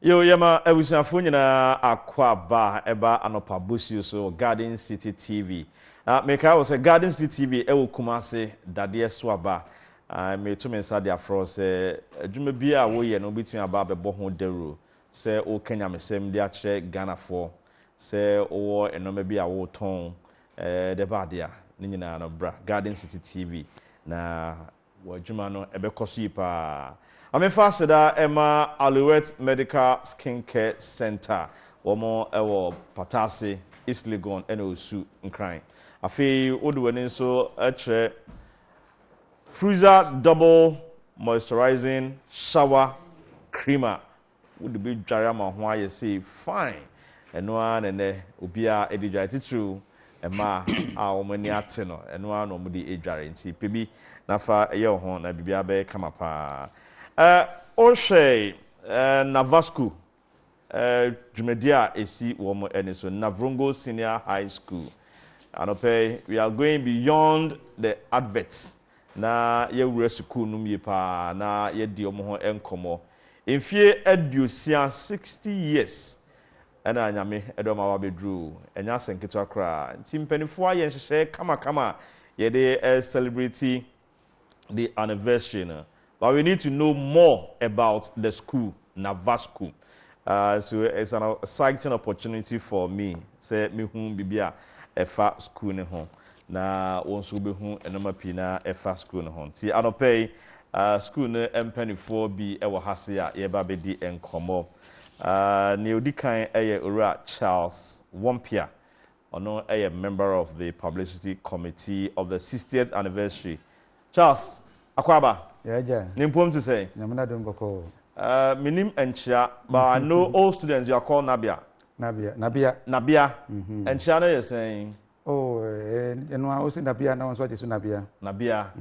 Yo, yama, ebusuafo nyina akwa ba eba Anopa Bosuo so Garden City TV. Meka was a Garden City TV ewo Kumase dade so aba. Me to me sa dia fro se adwuma bi a wo ye no betumi aba bebo ho dero. Se o Kenya mesem dia kire Ghana fo. Se o enoma bi a wo ton de ba dia ni nyina no bra Garden City TV na wo adwuma no ebekoso yi pa. I'm in Fasida Emma Alouette Medical Skincare Center. Womo ewo Patase, East Legon, Osu Nkran. Afi Oduwenin so etre freezer double moisturizing shower creamer. Would be jarama why you say fine. Enoa nene ubia edija titru ema a omani ateno enoa no mudi ejare nti pebi nafa eye ho na bibia be kama pa. Oshe NAVASCO Jumedia esi womo eniso Navrongo Senior High School. Anope, we are going beyond the adverts. Na ye wure school num ye pa na ye di omo ho enkomo. Enfie edusia 60 years. Ena anyame edoma wa bedru. Enya senketo akra. Nti mpanifo aye nhye kama ye dey celebrate the anniversary na. But we need to know more about the school, NAVASCO. So it's an exciting opportunity for me. Say me hum bibia efa school ne ho. Na wonso be hu enoma pina efa school ne ho. Ti Anopa school ne empanifo bi ewo hase a ye ba be di enkomo. Ne odi kan eye Ora Charles Wompia. Ono eye member of the publicity committee of the 60th anniversary. Charles Akwaba. Yeah. Nimpom to say. Namana don't go. Minim enchia, but I know all students you are called Nabia. Nabia. Enchia no you're saying. Oh, and I was in Nabia now, so it's Nabia. Nabia.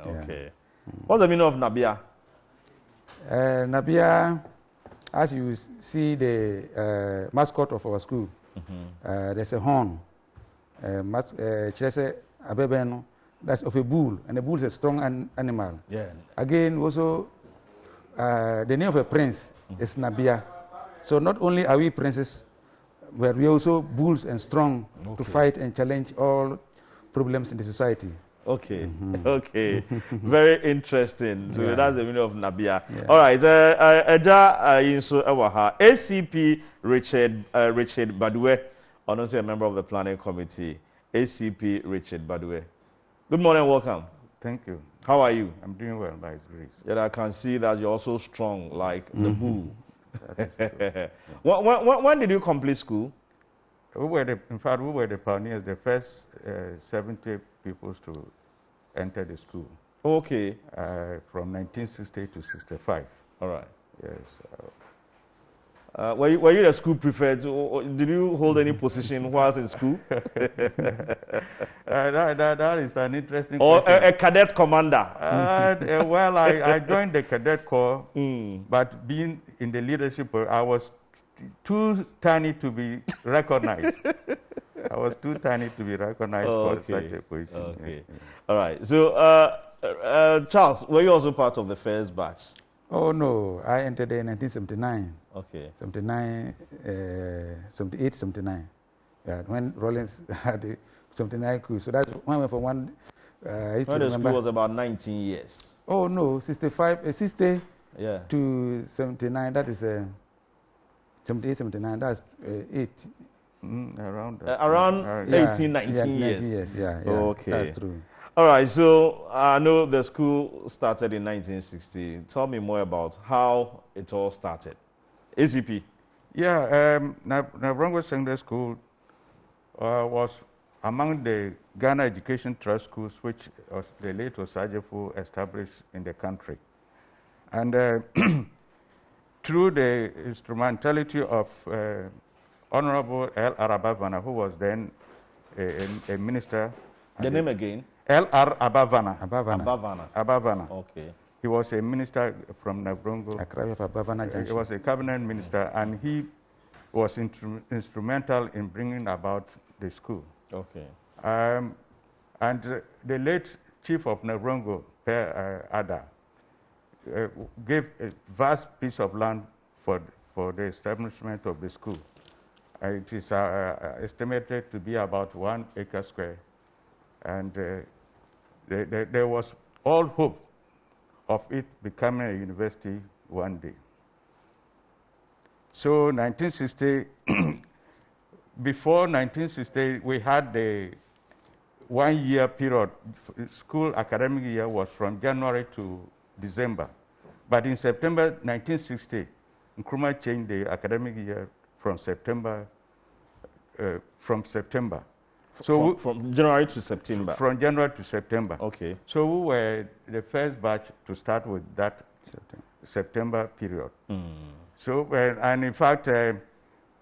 Okay. What's the meaning of Nabia? Nabia, as you see the mascot of our school, there's a horn. Chese Abebeno. That's of a bull, and the bull is a strong animal. Yeah. Again, also, the name of a prince is Nabia. So not only are we princes, but we are also bulls and strong to fight and challenge all problems in the society. Okay. Okay. Very interesting. So that's the meaning of Nabia. Yeah. All right. ACP Richard Badue, also a member of the planning committee. ACP Richard Badue. Good morning and welcome. Thank you. How are you? I'm doing well by His grace. Yeah, I can see that you're also strong like the bull. When did you complete school? In fact, we were the pioneers, the first 70 people to enter the school. Okay. From 1960 to 65. All right. Yes. Were you the school prefect? Did you hold any position whilst in school? That is an interesting or question. A cadet commander? Well, I joined the cadet corps, but being in the leadership, I was too tiny to be recognized. I was too tiny to be recognized for such a position. Okay. All right. So, Charles, were you also part of the first batch? Oh, no. I entered in 1979. Okay. 79, 78, 79. Yeah, when Rollins had the 79 crew. So that's when we went from one. When the school was about 19 years. Oh, no. 65, 60 to 79. That is 78, 79. That's 8. Around 18, 19 years. 19 years, yeah. Okay. That's true. All right, so I know the school started in 1960. Tell me more about how it all started. ACP. Yeah, Navrongo Secondary School was among the Ghana Education Trust schools which the late Osajefo established in the country. And through the instrumentality of Honorable L. Abavana, who was then a minister. The name again? L.R. Abavana. Abavana. Okay. He was a minister from Navrongo. He was a cabinet minister, and he was instrumental in bringing about the school. Okay. And the late chief of Navrongo, Per Ada, gave a vast piece of land for the establishment of the school. It is estimated to be about 1 acre square. And there was all hope of it becoming a university one day. So 1960, before 1960, we had the 1 year period. School academic year was from January to December. But in September 1960, Nkrumah changed the academic year from September. So from January to September. From January to September. Okay. So we were the first batch to start with that September period. So, and in fact,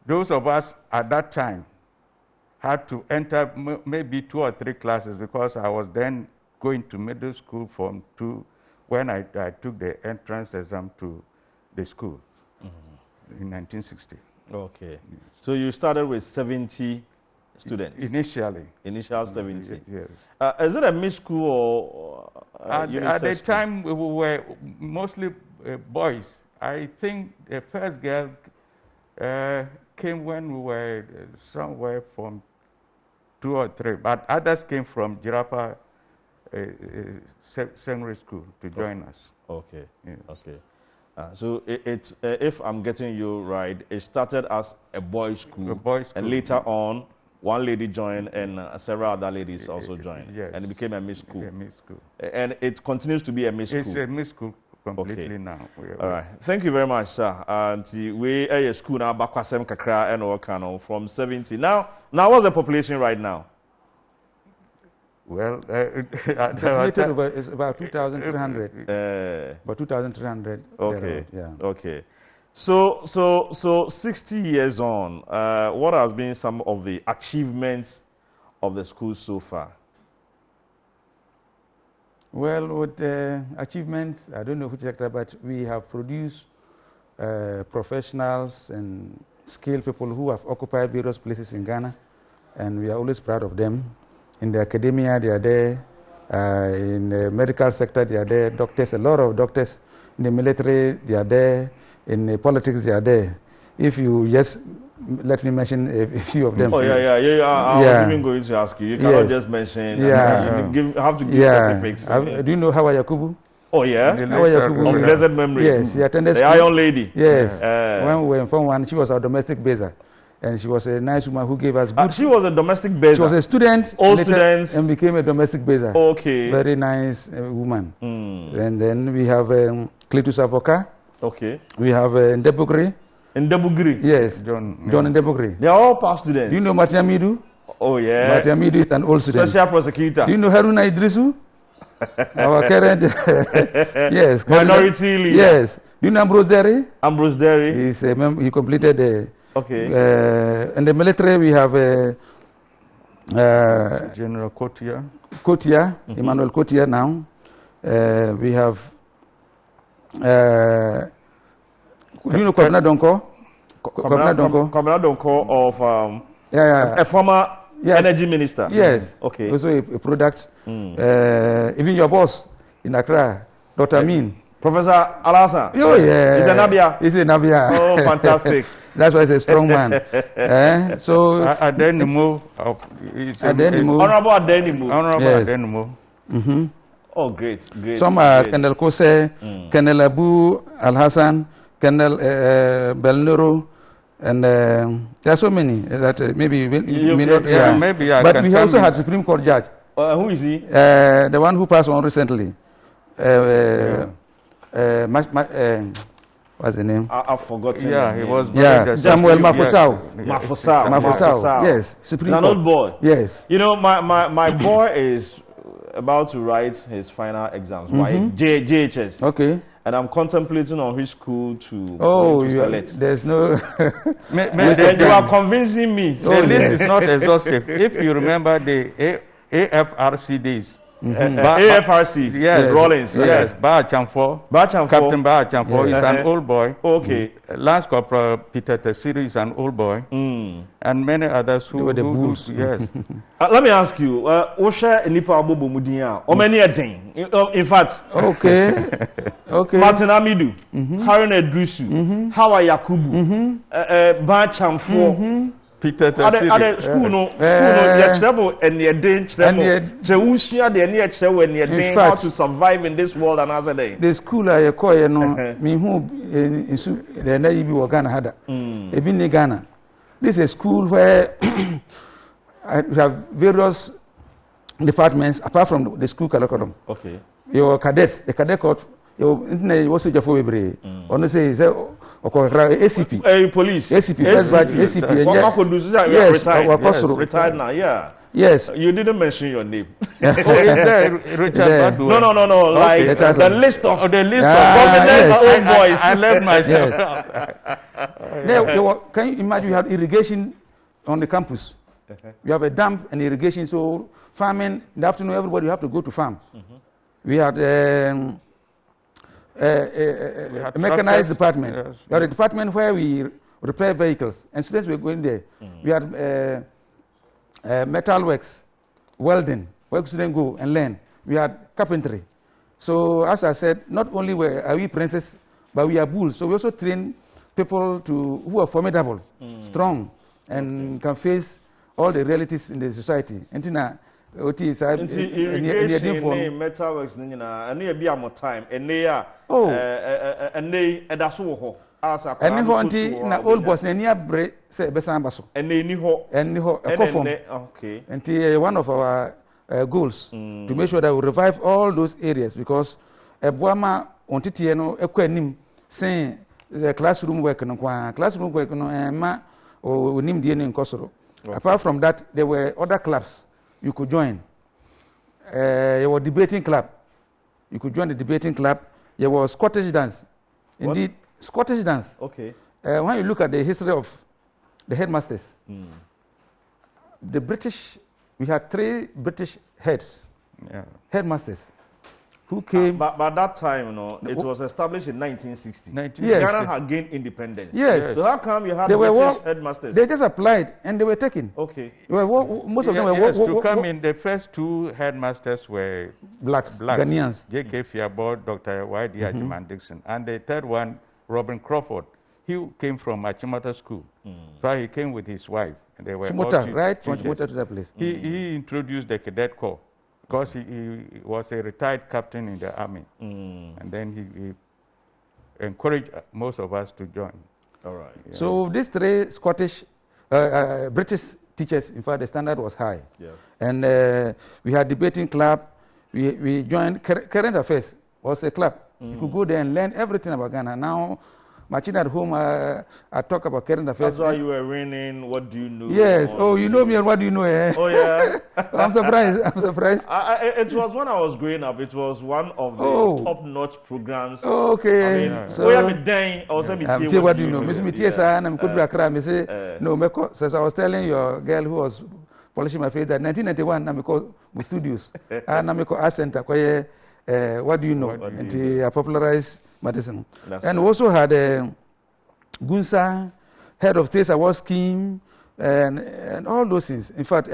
those of us at that time had to enter maybe 2 or 3 classes, because I was then going to middle school Form 2 when I took the entrance exam to the school in 1960. Okay. So you started with 70 students? Initially. Initial 70. Yes. Is it a mixed school or at the time, we were mostly boys. I think the first girl came when we were somewhere from 2 or 3, but others came from Jirapa Secondary School to join us. Okay. Yes. Okay. So it's if I'm getting you right, it started as a boys' school, and later on, one lady joined and several other ladies also joined, yes. and it became a mixed school. A mixed school. And it continues to be a mixed school. It's a mixed school completely now. All right. Thank you very much, sir. And we are a school now, Bakwasem Kakra and Okano from 70. Now what's the population right now? Well, estimated is about 2,300. About 2,300. Okay. Yeah. Okay. So 60 years on, what has been some of the achievements of the school so far? Well, with achievements, I don't know which sector, but we have produced professionals and skilled people who have occupied various places in Ghana, and we are always proud of them. In the academia, they are there. In the medical sector, they are there. Doctors, a lot of doctors. In the military, they are there. In the politics, they are there. If you just let me mention a few of them. Oh, yeah. I was even going to ask you. You cannot just mention. Yeah. You have to give specifics. Do you know Hawa Yakubu? Oh, yeah? Hawa Yakubu. Of blessed memory. Yes, she attended the school. Iron Lady. Yes. When we were in Form 1, she was our domestic baser. And she was a nice woman who gave us good... she was a domestic baser? She was a student. All students? And became a domestic baser. Okay. Very nice woman. And then we have Cletus Avoka. Okay. We have Ndebugri. Ndebugri? Yes. John Ndebugri. They are all past students. Do you know Matia Midu? Oh, yeah. Matia Midu is an old student. Special prosecutor. Do you know Haruna Idrisu? Our current... yes. Minority leader. Yes. Do you know Ambrose Derry? Ambrose Derry. He completed the... Okay. In the military, we have General Kotia. Emmanuel Kotia now. We have, do you know Kwabena Donko? Kwabena Donko of a former energy minister. Yes. Okay. Also a product. Even your boss in Accra, Dr. Amin. Professor Alasan. Oh, yeah. He's a Nabia. He's a Nabia. Oh, fantastic. That's why he's a strong man. So Adenimu. Honorable Adenimu. Adenimu. Oh, great. Some are Colonel Kose, Colonel Abu Al Hassan, Colonel Belnuro, and there are so many that maybe you may not. Yeah, maybe I but can we also had Supreme Court judge. Who is he? The one who passed on recently. What's the name? I've forgotten. Yeah, he was. Samuel Mafusau. Mafusau. Yes, Supreme He's an old boy. Yes. You know, my boy is about to write his final exams, right? JHS. Okay. And I'm contemplating on which school to select. There's no... And you are convincing me. The list is not exhaustive. If you remember the AFRC days, AFRC. Yes. Rollins. Yes. Ba Chamfo. Captain Ba Chamfo is an old boy. Okay. Lance Corporal Peter Tessiri is an old boy. And many others who were the bulls. Yes. Let me ask you, Osha Nipa Abobo Mudia, or many a thing. In fact, Okay. Martin Amidu, Harun Edrusu, Hawa Yakubu, Ba Chamfo. Peter Tessiri. Other school no trouble and your day trouble. Jewusia the near trouble and your day how to survive in this world another day. The school I call me who in the Navy or Ghana had a Ghana. This is a school where we have various departments apart from the school curriculum. Okay. Your cadets, the cadet corps, your internet was such a phobia. Honestly, ACP. Police. ACP. ACP. Yes, retired now, yeah. Yes. You didn't mention your name. Is there Richard Badu? No. Like the list of yes. old boys. I left myself out. Can you imagine you have irrigation on the campus? You have a dam and irrigation, so farming, in the afternoon, everybody have to go to farm. We had a mechanized department. Yes. We had a department where we repair vehicles, and students were going there. We had metal works, welding, where students go and learn. We had carpentry. So as I said, not only are we princes, but we are bulls. So we also train people who are formidable, strong, and can face all the realities in the society. Irrigation, metal works, and they be more time, and they are that's all. And na old boss and near break say Besambaso. And they knew a coffin. Okay. And one of our goals to make sure that we revive all those areas because a Buama on Titiano, a quenim saying the classroom work and ma or Nim Dien in Kosoro. Apart from that, there were other clubs you could join. There was debating club. You could join the debating club. There was Scottish dance. Indeed, Scottish dance. Okay. When you look at the history of the headmasters, the British, we had 3 British headmasters, who came. But by that time, it was established in 1960. Yes. Ghana had gained independence. Yes. So how come you had British headmasters? They just applied and they were taken. Okay. Most of them were to come in. The first 2 headmasters were blacks, Ghanaians. J.K. Fiabo, Dr. Y.D. Ajiman Dixon, and the third one, Robin Crawford. He came from Achimota School. So he came with his wife. And they were Chimota, right? From Chimota to that place. He introduced the cadet corps because he was a retired captain in the army. And then he encouraged most of us to join. All right. Yes. So these 3 Scottish, British teachers, in fact, the standard was high. Yeah. And we had debating club. We joined current affairs was a club. You could go there and learn everything about Ghana. Now, Marching at home, I talk about current affairs. That's why you were winning. What do you know? Yes. Oh, you know me, and what do you know? Oh, yeah. I'm surprised. It was when I was growing up. It was one of the top-notch programs. Oh, okay. I mean, so what do you know? Miss Mitiesa and I'm Kudra Me say no. Since I was telling your girl who was polishing my face that 1991, I'm called studios and I'm called Art Center. What do you know? And I popularized medicine. And we also had Gunsa, head of state award scheme, and all those things. In fact,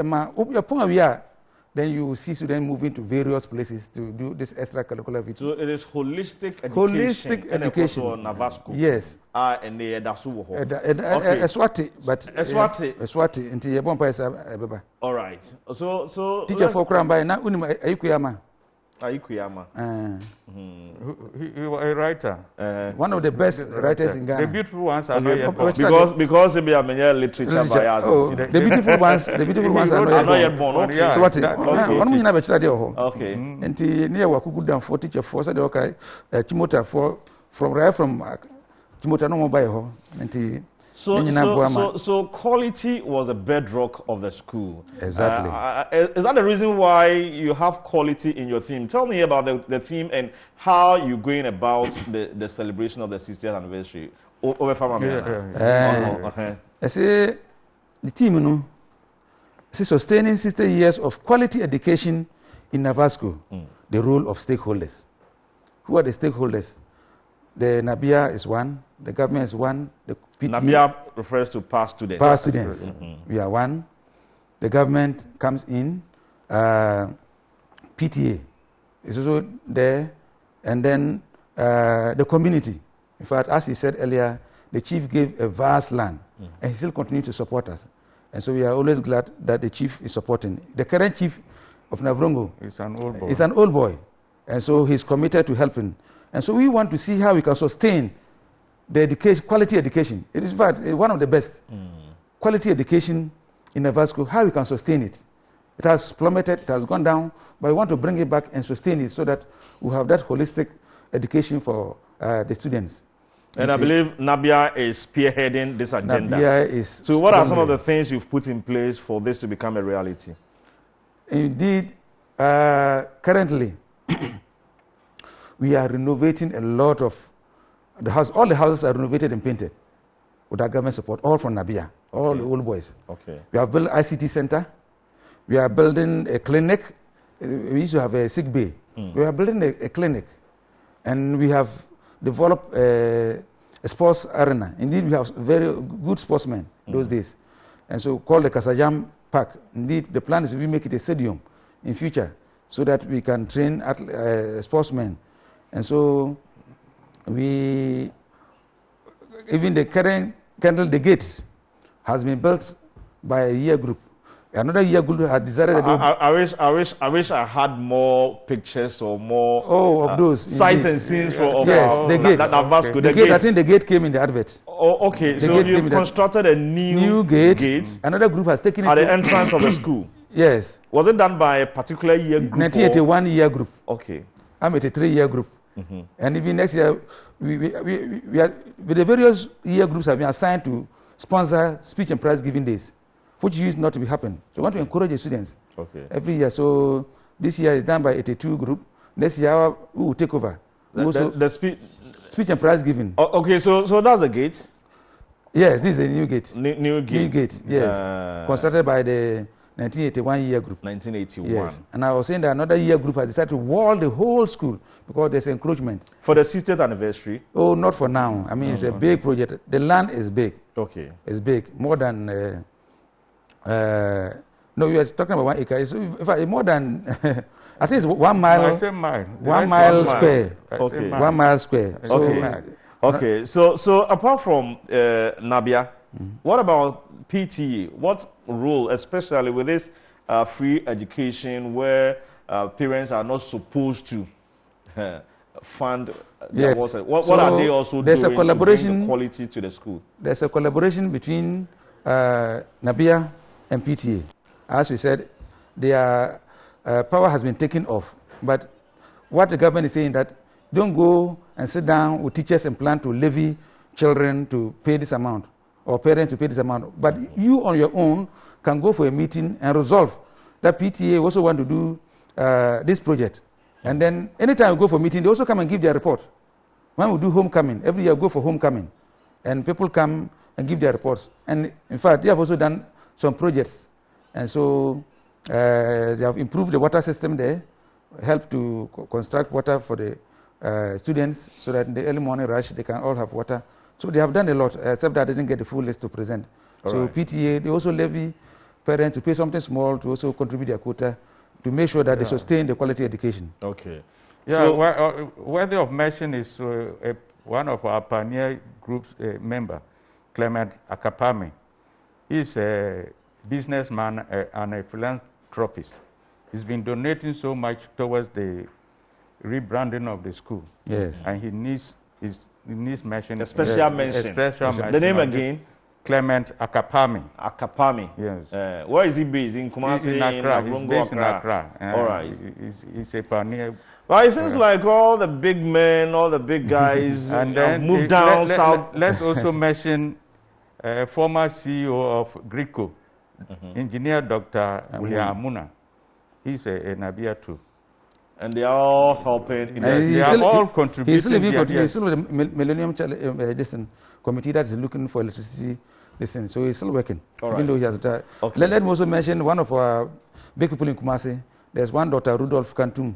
then you will see students moving to various places to do this extracurricular activity. So it is holistic education. Holistic education. NAVASCO. Yes. And the Dasuho. Eswati, but Eswati. Until your bumper is a all right. So teacher for Kramba na unima Ayukuyama. Ayukuyama. He was a writer. One of the best writers in Ghana. The beautiful ones are not yet born. Because they are many literature bias. The beautiful ones are not yet born. Okay. So what? One we never study ho. Okay. And near Wakugu down for teacher for said okay, Chimota from Chimota no more by ho. And So quality was the bedrock of the school. Exactly. Is that the reason why you have quality in your theme? Tell me about the theme and how you're going about the celebration of the 60th anniversary. I say the theme, sustaining 60 years of quality education in NAVASCO, the role of stakeholders. Who are the stakeholders? The NABIA is one, the government is one, the PTA. NABIA refers to past students. Past students. We are one. The government comes in. PTA is also there. And then the community. In fact, as he said earlier, the chief gave a vast land, and he still continues to support us. And so we are always glad that the chief is supporting. The current chief of Navrongo is an old boy. Is an old boy. And so he's committed to helping. And so we want to see how we can sustain the education, quality education. It is in fact one of the best. Quality education in NAVASCO, how we can sustain it. It has plummeted, it has gone down, but we want to bring it back and sustain it so that we have that holistic education for the students. And I believe NABIA is spearheading this agenda. NABIA is so what are some of the things you've put in place for this to become a reality? Indeed, currently, we are renovating a lot of the house. All the houses are renovated and painted with our government support, all from NABIA, all the old boys. Okay. We have built ICT center. We are building a clinic. We used to have a sick bay. We are building a clinic. And we have developed a sports arena. Indeed, we have very good sportsmen those days. And so called the Kasajam Park. Indeed, the plan is we make it a stadium in future so that we can train sportsmen. And so even the current the gates has been built by a year group. Another year group had decided. I wish I had more pictures or more of those sights and scenes for the gate. NAVASCO. The gate. I think the gate came in the adverts. Oh, okay. So you've constructed a new gate. Another group has taken it at the entrance of the school. Yes. Was it done by a particular year group? 1981 year group. Okay. I'm at a 3-year group. And even next year, we are, with the various year groups have been assigned to sponsor speech and prize giving days, which used not to be happening. So we want to encourage the students every year. So this year is done by 82 group. Next year we will take over. The speech and prize giving. Okay, so that's the gate? Yes, this is a new gate. New gate. New gate, yes. Constructed by the 1981 year group. 1981. Yes. And I was saying that another year group has decided to wall the whole school because there's encroachment. For the 60th anniversary? Oh, not for now. I mean, it's a big project. The land is big. Okay. It's big. More than, no, we are talking about 1 acre. It's more than, I think it's 1 mile. I say mile. 1 mile square. Okay. 1 mile square. Okay. So apart from NABIA, what about PTA? What role, especially with this free education where parents are not supposed to fund their water? What are they also doing to bring the quality to the school? There's a collaboration between NABIA and PTA. As we said, their power has been taken off. But what the government is saying that don't go and sit down with teachers and plan to levy children to pay this amount or parents to pay this amount. But you on your own can go for a meeting and resolve that PTA also want to do this project. And then anytime we go for a meeting, they also come and give their report. When we do homecoming, every year we go for homecoming. And people come and give their reports. And in fact, they have also done some projects. And so they have improved the water system there, helped to construct water for the students so that in the early morning rush, they can all have water. So they have done a lot, except that they didn't get the full list to present. So PTA, they also levy parents to pay something small to also contribute their quota to make sure that they sustain the quality education. Okay. Yeah, so, worthy of mention is one of our pioneer group's member, Clement Akapami. He's a businessman and a philanthropist. He's been donating so much towards the rebranding of the school. Yes. And he needs mention. A special mention. The name again? Clement Akapami. Akapami. Yes. Where is he based? In Kumasi? In Accra. He's based in Accra. All right. He's a pioneer. Well, it seems like all the big men, all the big guys and then moved down south. Let's also mention former CEO of GRICO, Engineer Dr. William Amuna. He's a NABIA too. And they are all helping. They are all contributing. He's still with the Millennium Committee that is looking for electricity. So he's still working. Even though he has died. Let me also mention one of our big people in Kumasi, There's one Dr. Rudolph Kantum.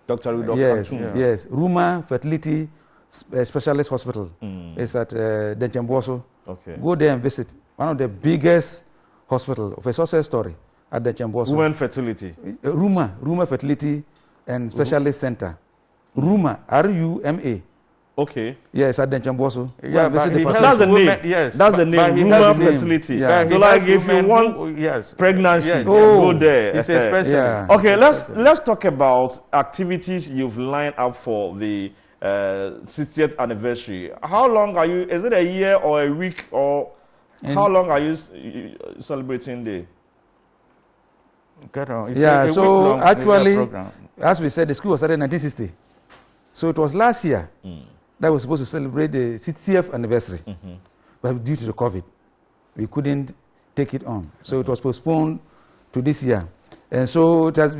Dr. Rudolph Yes, Kantum. yes. Ruma Fertility Specialist Hospital. It's at Denchemboso. Okay. Go there and visit. One of the biggest hospital of a success story at Denchemboso. Women fertility. Ruma Fertility and Specialist Center. Ruma, R-U-M-A. Okay. Yes, at Denchemboso. Yeah, but that's the name. Yes, that's the name. Ruma Fertility. Yeah. So, like, if you want pregnancy, go there. It's a specialist. Yeah. Okay, let's talk about activities you've lined up for the 60th anniversary. How long are you? Is it a year or a week, or how long are you celebrating the? Yeah. So actually, as we said, the school was started in 1960. So it was last year that we were supposed to celebrate the 60th anniversary, but due to the COVID, we couldn't take it on. So it was postponed to this year. And so it has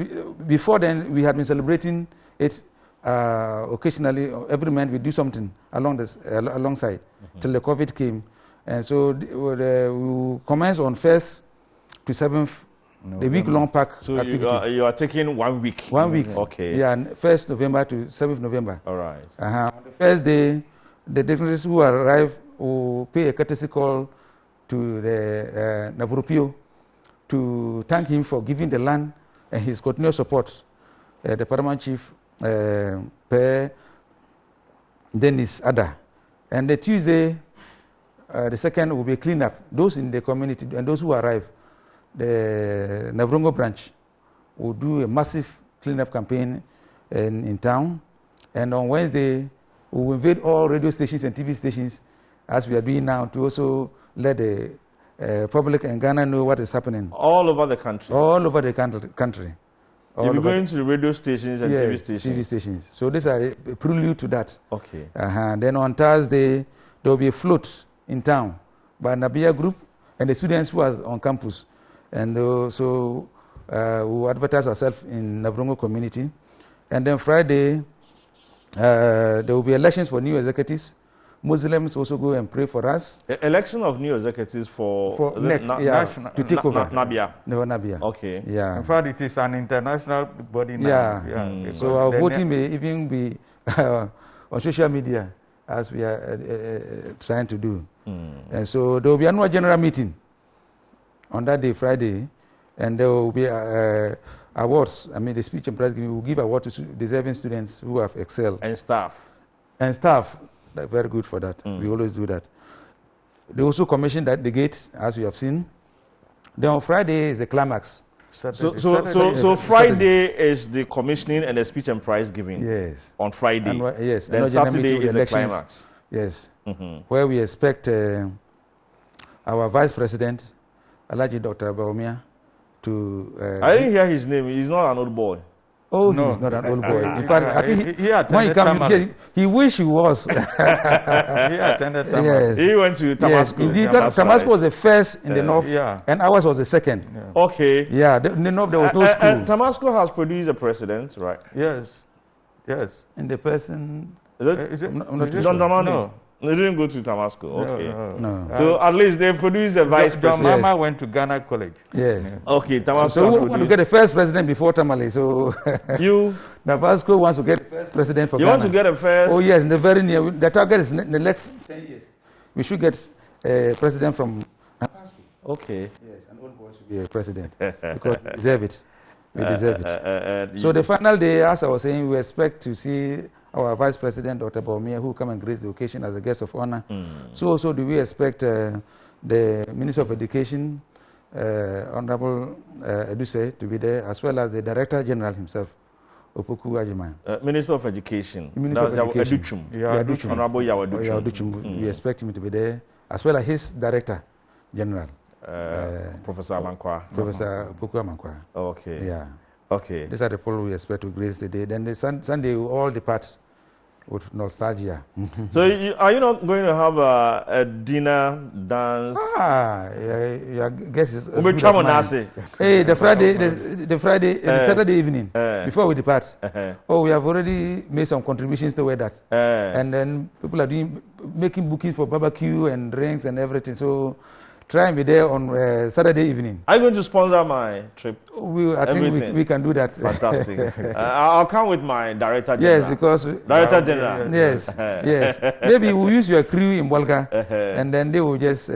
before then we had been celebrating it occasionally. Every month we do something alongside till the COVID came. And so we commenced on 1st to 7th, the week-long park activity. You are taking 1 week. 1 week. Okay. Yeah, 1st November to 7th November. All right. On the first day, the dignitaries who arrive will pay a courtesy call to the Navropio to thank him for giving the land and his continuous support. The paramount chief, Per Dennis Ada. And the Tuesday, the second will be cleanup. Those in the community and those who arrive, the Navrongo branch will do a massive cleanup campaign in town. And on Wednesday, we will invade all radio stations and TV stations, as we are doing now, to also let the public in Ghana know what is happening. All over the country? All over the country. You'll be going to the radio stations and TV stations? TV stations. So these are a prelude to that. Okay. Then on Thursday, there will be a float in town by Nabia Group and the students who are on campus. And so we will advertise ourselves in Navrongo community. And then Friday, there will be elections for new executives. Muslims also go and pray for us. Election of new executives for NEC, to take over. Nabia. No, Nabia. Okay. Yeah. In fact, it is an international body now. Yeah. So our voting may even be on social media, as we are trying to do. And so there will be annual general meeting on that day, Friday, and there will be awards. I mean, the speech and prize giving will give awards to deserving students who have excelled. And staff. And staff, they're very good for that. We always do that. They also commissioned the gate, as you have seen. Then on Friday is the climax. So Friday is the commissioning and the speech and prize giving. Yes. On Friday. Yes. Then Saturday is the climax. Yes. Where we expect our Vice President, Alhaji Dr. Baumia, to... I didn't hear his name. He's not an old boy. Oh, no. He's not an old boy. In fact, I think when he came here, he wished he was. He attended Tamasco. Yes. He went to Tamasco. Yes, indeed. Tamasco was the first in the north, and ours was the second. Yeah. Okay. Yeah, in the north there was no school. And Tamasco has produced a president, right? Yes. Yes. And the person... Is it? I'm not too John sure. Damani? No. They didn't go to Tamasco. Okay. No. So at least they produced a vice John president. Mama went to Ghana College. Yes. Okay, Tamasco So has we want to produced. get the first president before Tamale. So You NAVASCO wants to get the first president for you Ghana. want to get a first? Oh yes, in the very near. The target is in the next 10 years. We should get a president from NAVASCO. Okay. Yes, an old boy should be a president because we deserve it. We deserve it. So the final day, as I was saying, we expect to see our Vice President, Dr. Baumia, who come and grace the occasion as a guest of honor. So also do we expect the Minister of Education, Honorable Eduse, to be there, as well as the Director General himself, Opoku Ajiman. Minister of Education. Minister of Education. Educhum. Yeah, Educhum. Honorable Yaw Educhum. Educhum. We expect him to be there, as well as his Director General, Professor Amankwa. Professor Opoku Amankwa. Okay. Yeah. Okay. These are the following we expect to grace the day. Then the Sunday will all depart with nostalgia. So are you not going to have a dinner, dance? Your guess is as We'll good be as mine. Hey, the Saturday evening, before we depart, we have already made some contributions toward that. And then people are making bookings for barbecue and drinks and everything. So try and be there on Saturday evening. Are you going to sponsor my trip? I think we can do that. Fantastic. I'll come with my director Yes, general. because Director general. yes, yes. Maybe we'll use your crew in Bolga, and then they will just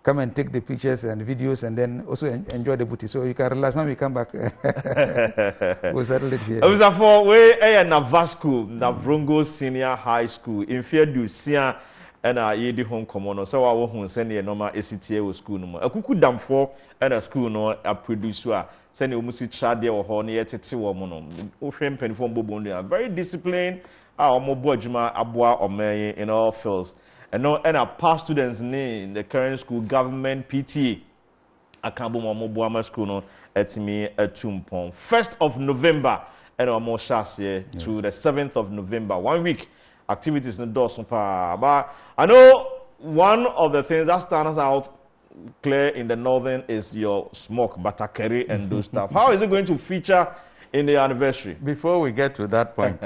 come and take the pictures and videos, and then also enjoy the booty. So you can relax when we come back. We'll settle it here. It was for we NAVASCO, Navrongo Senior High School in Fiaducia. And I did home common, so I won't send you a normal ACTA school no more. A cuckoo dam for and a school no a producer. Send you almost child there or honey at a woman. Ocean pen from Bobonia. Very disciplined. Our mobojima abwa or may in all fields. And no, and our past students in the current school government PTA. I can't boom Mobuama school no at me at Tumpon. 1st of November and our more chassis to the 7th of November. 1 week. Activities in the door, but I know one of the things that stands out clear in the northern is your smoke, batakeri, and those stuff. How is it going to feature in the anniversary? Before we get to that point,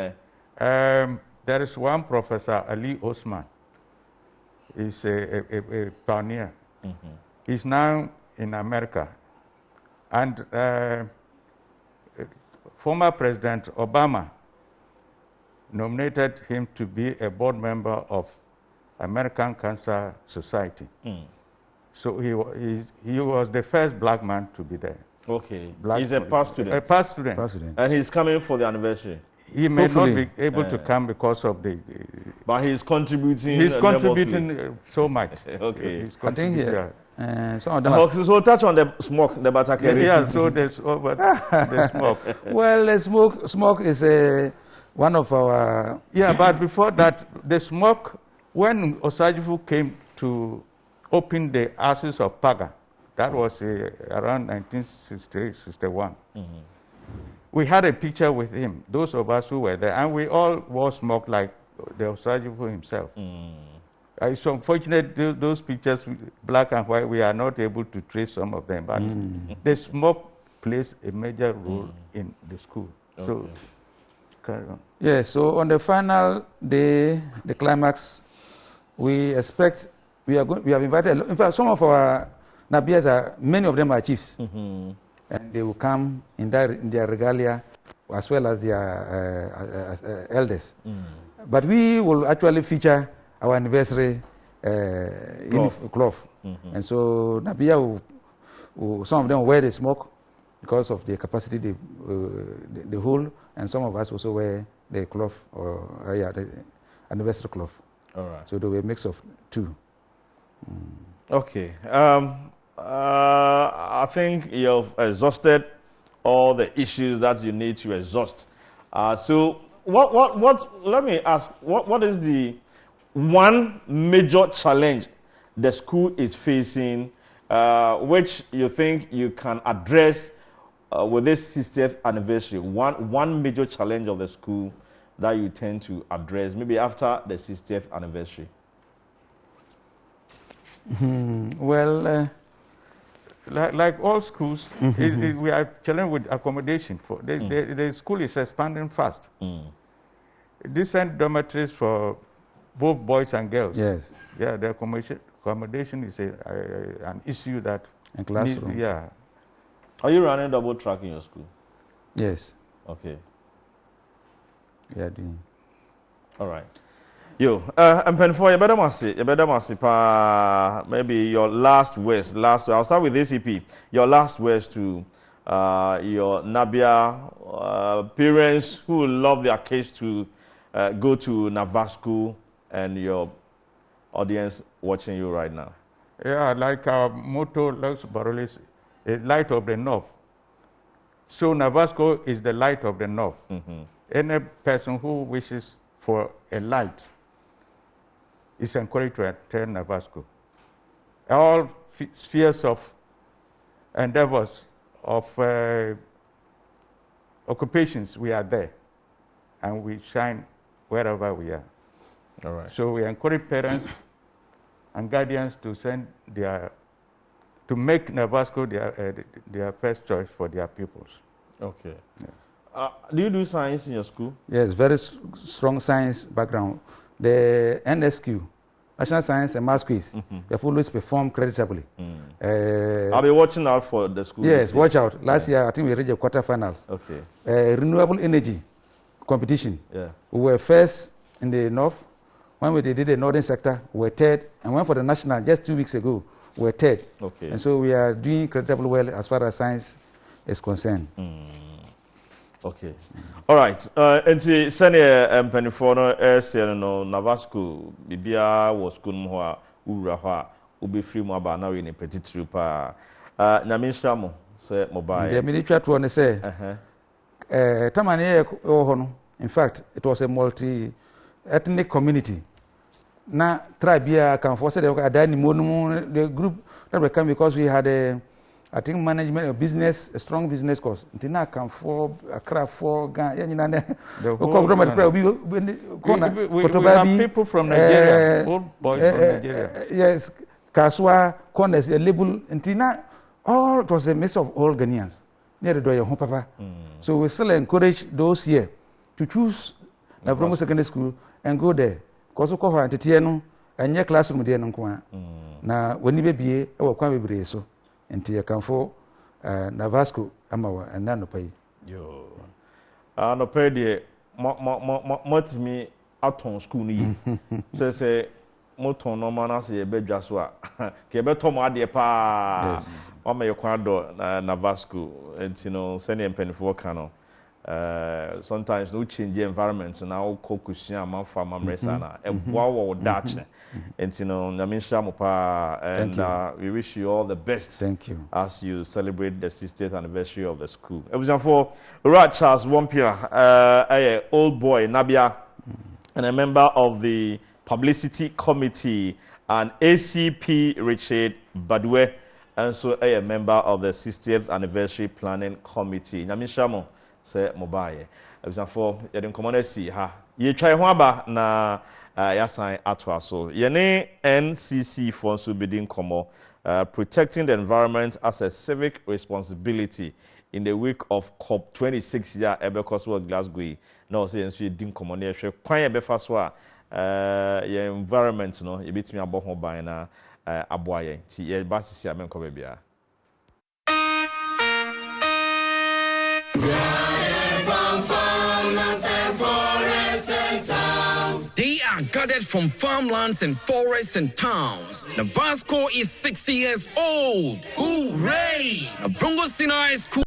there is one Professor Ali Osman. He's a pioneer. He's now in America, and former President Obama nominated him to be a board member of American Cancer Society. So he was the first black man to be there. Okay. He's a past student. A past student. And he's coming for the anniversary. He may not be able to come because of the... but he's contributing. He's contributing so much. Okay. I think here, some of them so we'll touch on the smoke, the batakeri. Yeah, so there's the smoke. Well, the smoke is one of our... Yeah, but before that, the smoke, when Osajifu came to open the ashes of Paga, that was around 1960-61. We had a picture with him, those of us who were there, and we all wore smoke like the Osajifu himself. It's unfortunate those pictures, black and white, we are not able to trace some of them, but the smoke plays a major role in the school. Okay. So, carry on. Yes, so on the final day, the climax, we expect, we have invited, in fact, some of our Nabias, many of them are chiefs. And they will come in their regalia as well as their elders. But we will actually feature our anniversary cloth. And so Nabia some of them wear the smoke because of the capacity they hold, and some of us also wear the cloth, or the anniversary cloth. All right. So there will be a mix of two. Okay. I think you've exhausted all the issues that you need to exhaust. So let me ask, what is the one major challenge the school is facing, which you think you can address with this 60th anniversary? One major challenge of the school that you tend to address, maybe after the 60th anniversary. Well, like all schools, we are challenged with accommodation. The school is expanding fast. Decent dormitories for both boys and girls. Yes. Yeah, the accommodation is an issue that... And classroom. Yeah. Are you running double track in your school? Yes. Okay. Yeah, doing. All right. Yo, and Penfoy, you better pa maybe your last words. I'll start with ACP. Your last words to your Nabia parents who love their kids to go to NAVASCO, and your audience watching you right now. Yeah, like our motto, Lux Barolis, a light of the north. So NAVASCO is the light of the north. Any person who wishes for a light is encouraged to attend NAVASCO. All spheres of endeavors, of occupations, we are there, and we shine wherever we are. All right. So we encourage parents and guardians to to make NAVASCO their first choice for their pupils. Okay. Yeah. Do you do science in your school? Yes, very strong science background. The NSQ, national science and math quiz. You have always performed creditably. I'll be watching out for the school. Yes, watch out. Last year, I think we reached the quarterfinals. Okay. Renewable energy competition. Yeah. We were first in the north. When we did the northern sector, we were third. And went for the national just 2 weeks ago, we were third. Okay. And so we are doing creditably well as far as science is concerned. Okay. All right. Enti senior mpanifo no say no NAVASCO bibia was school mo a ura ho a obefiri mu aba na we ne petitru pa. Nyame nhira mo say mobile. The military to one say tamane ho no. In fact, it was a multi-ethnic community. Na tribe can force the group that we come because we had I think management of business, a strong business course. Until can for a craft for Ghana. We have people from Nigeria, old boys from Nigeria. Yes, Kaswa, corners, a label. Until all it was a mix of all Ghanaians. Near the door, home papa. So we still encourage those here to choose Navrongo Secondary School and go there. Because we call her and your classroom there. Now, when you be a work with so. Nti ya kanfo NAVASCO amawa and Anopa yi. Yo. Anopa de motimi aton school ni. Say moton no man ase e bedwa so a ke beto mo ade pa. Yes. O me yakwa do NAVASCO nti no senior mpanifo ka no. Sometimes no change the environment now kokusia manfa mamresa na eboa wo dache and nyame nhira mo pa and we wish you all the best. Thank you. As you celebrate the 60th anniversary of the school. It was for Charles Wompia, old boy Nabia and a member of the publicity committee, and ACP Richard Badwe, and so a member of the 60th anniversary planning committee. Nyame nhira mo say mobile. For yɛde nkɔmmɔ si ha yɛtwa ho aba na yasan atwa so yɛne NCC for nso bedi nkɔmmɔ protecting the environment as a civic responsibility in the week of COP26 ya ɛbɛkɔ so wɔ Glasgow yi na ɔsɛ yɛn nso yɛdi nkɔmmɔ na yɛhwɛ kwan yɛbɛfa so a yɛn environment no yɛbɛtumi abɔ ho ban na aboa yɛn ti yɛba sisi a menkɔ baabia. From farmlands and forests and towns. They are gathered from farmlands and forests and towns. NAVASCO is 60 years old. Hooray! Navrongo Senior High School.